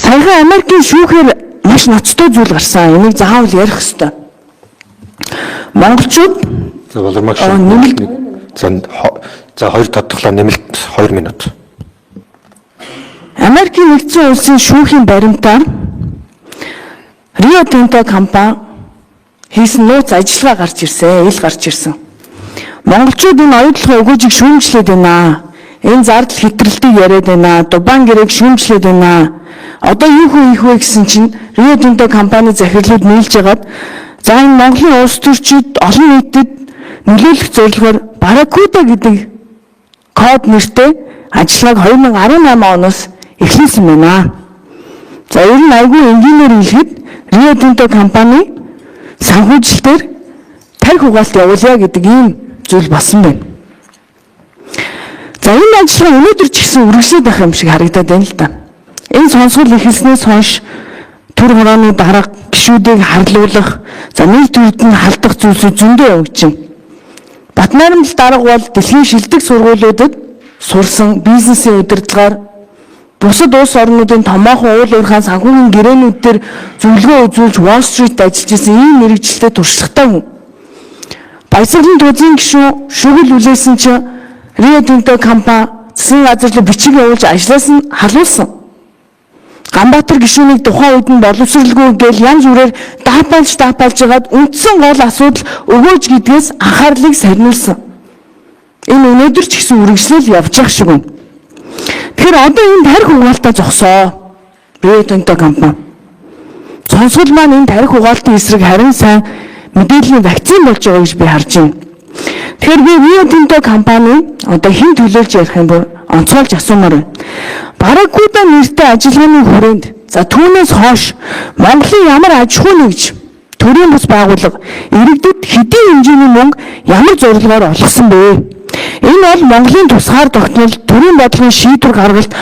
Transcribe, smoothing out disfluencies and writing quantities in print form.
Саяхан Америкийн шүүхээр маш ноцтой зүйл гарсан. Энийг заавал ярих ёстой. Монголчууд Болормагш. За хоёр тодглоо нэмэлт 2 минут. Америкийн нэгдсэн улсын шүүхийн баримтаар Рио Тинто компани хийсэн нууц ажиллагаа гарч ирсэн, ил гарч ирсэн. Монголчууд энэ оюутлогын өгөөжийг шүүмжлээд байна. Энэ зардал хэтрэлтийг яриад байна. Дубан гэрээг шүүмжлээд байна. Одоо юу хийх вэ гэсэн чинь Рио Тинто компани захирлууд нийлж хагаад за энэ Монголын улс төрчид олон нийтэд нөлөөлөх зорилгоор Барракуда гэдэг код нэртэй ажиллагааг 2018 оноос эхлүүлсэн байна. За ер нь айгүй энгийнээр хэлэхэд Рио Тинто компани санхүүжилтээр тарих угаалт явуулъя гэдэг ийм зүйл болсон байна. За энэ ажиллагаа өнөөдөр ч гэсэн үргэлжлээд байх юм шиг харагдаад байна л да. Энэ сонсгол эхэлснээс хойш төр хорооны дарга гишүүдийг харлуулах, за нэг төрөд нь халдах зүйлсүүд зөндөө явагдаж байна. Батнайрамдал дарга бол дэлхийн шилдэг сургуулиудад сурсан бизнесийн удирдлагаар бусад улс орнуудын томоохон уул уурхай санхүүгийн гэрээнүүд дээр зөвлөгөө үзүүлж Wall Street ажиллаж исэн ийм мэрэгчлээ туршлагатай хүн. Баясгалан төзийн гишүүн шүгэл үлээсэн чинь Рио Тинто компани засгийн газар руу бичиг явуулж ажлаас нь халуулсан. Ганбаатар гишүүнийг тухайн үед нь боловсралгүй гээл янз бүрээр даапалж жагаад үндсэн гол асуудал өгөөж гэдгээс анхаарлыг сарниулсан. Энэ өнөөдөр ч гэсэн үргэлжлэл явж байгаа шиг байна. Тэгэхээр одоо энэ тарих угаалтаа зогсоо. Рио Тинто компани. Сонсгол маань энэ тарих угаалтын эсрэг харин сайн мэдээллийн вакцин болж байгаа гэж би харж байна. Тэгэхээр би Рио Тинто компани одоо хэн төлөөлж ярих юм бол онцгойлж асуумаар байна. Барракуда нэртэй ажиллагааны хүрээнд за түүнээс хойш Монголын ямар аж ахуй нэгж төрийн бус байгууллага иргэдэд хэдийн хэмжээний мөнгө ямар зорилгоор олгосон бэ? Энэ бол Монголын тусгаар тогтмол төрийн бодлогын шийдвэр гаргалт